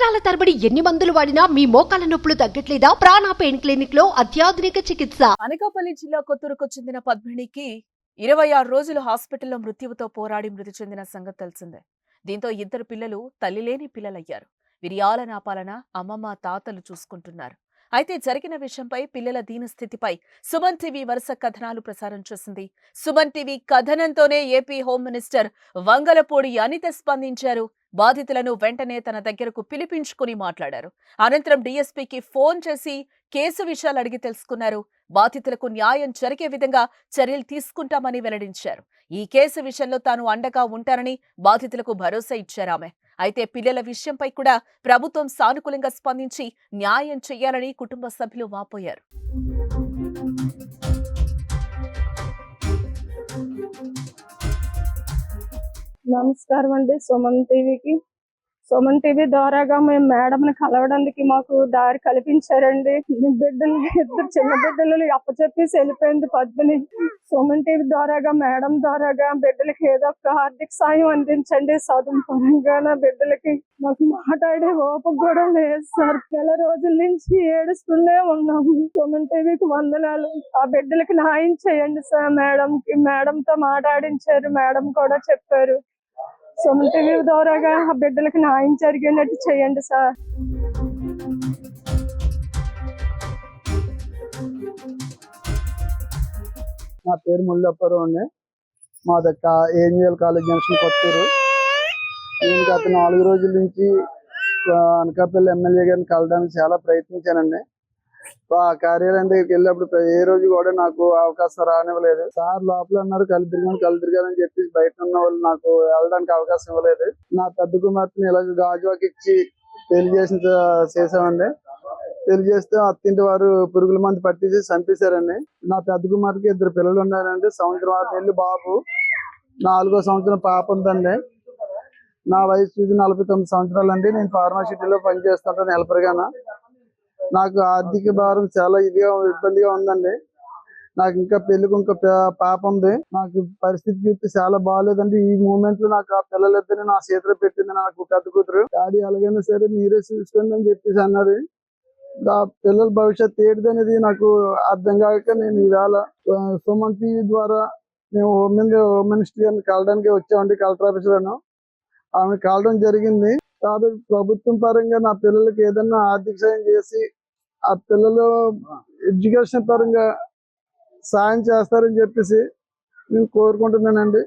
సంవత్సరాల తరబడి ఎన్ని మందులు వాడినా మీ మోకాల నొప్పులు తగ్గట్లేదా? ప్రాణ పెయిన్ క్లినిక్ లో అత్యాధునిక చికిత్స. అనకాపల్లి జిల్లా కొత్తూరుకు చెందిన పద్మినికి 26 రోజులు హాస్పిటల్లో మృత్యువుతో పోరాడి మృతి చెందిన సంగతి తెలిసిందే. దీంతో ఇద్దరు పిల్లలు తల్లిలేని పిల్లలయ్యారు. వీరి ఆలనాపాలన అమ్మమ్మ తాతలు చూసుకుంటున్నారు. అయితే జరిగిన విషయంపై పిల్లల దీనస్థితిపై సుమన్ టీవీ వరుస కథనాలు ప్రసారం చేసింది. సుమన్ టీవీ కథనంతోనే AP home minister Vangalapudi Anitha స్పందించారు. బాధితులను వెంటనే తన దగ్గరకు పిలిపించుకుని మాట్లాడారు. అనంతరం డీఎస్పీకి ఫోన్ చేసి కేసు విషయాలు అడిగి తెలుసుకున్నారు. బాధితులకు న్యాయం జరిగే విధంగా చర్యలు తీసుకుంటామని వెల్లడించారు. ఈ కేసు విషయంలో తాను అండగా ఉంటానని బాధితులకు భరోసా ఇచ్చారామె. అయితే పిల్లల విషయంపై కూడా ప్రభుత్వం సానుకూలంగా స్పందించి న్యాయం చేయాలని కుటుంబ సభ్యులు వాపోయారు. నమస్కారం అండి. సుమన్ టీవీ ద్వారాగా మేము మేడంని కలవడానికి మాకు దారి కల్పించారండి. ఇద్దరు చిన్న బిడ్డలు అప్పచెప్పేసి వెళ్ళిపోయింది పద్మిని. సుమన్ టీవీ ద్వారాగా మేడం ద్వారాగా బిడ్డలకి ఏదో ఒక ఆర్థిక సాయం అందించండి. చదువు పరంగా బిడ్డలకి మాకు మాట్లాడే ఓపిక కూడా లేదు సార్. నెల రోజుల నుంచి ఏడుస్తూనే ఉన్నాము. సుమన్ టీవీకి వందనాలు. ఆ బిడ్డలకి న్యాయం చేయండి సార్. మేడంతో మాట్లాడించారు. మేడం కూడా చెప్పారు. సుమన్ టీవీ ద్వారాగా ఆ బిడ్డలకి న్యాయం జరిగేటట్టు చేయండి సార్. నా పేరు ముల్లప్పరావు అండి. మా దగ్గర ఏఎన్జిఎల్ కాలేజ్ జంక్షన్ కొత్తూరు. నేను గత 4 రోజుల నుంచి అనకాపల్లి ఎమ్మెల్యే గారిని కలవడానికి చాలా ప్రయత్నించానండి. ఆ కార్యాలయం దగ్గరికి వెళ్ళినప్పుడు ఏ రోజు కూడా నాకు అవకాశం రానివ్వలేదు. సార్ లోపల ఉన్నారు, కలుదిరిగాని చెప్పేసి బయట ఉన్న వాళ్ళు నాకు వెళ్ళడానికి అవకాశం ఇవ్వలేదు. నా పెద్ద కుమార్తెని ఇలాగ గాజువాకి ఇచ్చి పెళ్లి చేసామండి. పెళ్లి చేస్తే అత్తింటి వారు పురుగుల మందు పట్టేసి చంపేశారండి. నా పెద్ద కుమార్తెకి 2 పిల్లలు ఉన్నారండి. 1 సంవత్సరం 6 నెలలు బాబు, 4వ సంవత్సరం పాప ఉందండి. నా వయసు 49 సంవత్సరాలు అండి. నేను ఫార్మాసిటీలో పనిచేస్తుంటాను హెల్పర్ గాను. నాకు ఆర్థిక భారం చాలా ఇబ్బందిగా ఉందండి. నాకు ఇంకా పెళ్లికి ఇంకా పాప ఉంది. నాకు పరిస్థితి చూస్తే చాలా బాగాలేదండి. ఈ మూమెంట్ లో నాకు ఆ పిల్లలిద్దరిని నా చేతిలో పెట్టింది నాకు పెద్ద కూతురు. డాడీ ఎలాగైనా సరే మీరే చూసుకోండి అని చెప్పేసి అన్నది. ఆ పిల్లల భవిష్యత్తు ఏంటిది అనేది నాకు అర్థం కాక నేను ఈవేళ సుమన్ టీవీ ద్వారా మేము హోమ్ మినిస్టర్ గారిని కలవడానికి వచ్చామండి. కలెక్టర్ ఆఫీసర్ను ఆమె కలవడం జరిగింది. కాబట్టి ప్రభుత్వం పరంగా నా పిల్లలకి ఏదన్నా ఆర్థిక సాయం చేసి ఆ పిల్లలు ఎడ్యుకేషన్ పరంగా సాయం చేస్తారని చెప్పేసి నేను కోరుకుంటున్నానండి.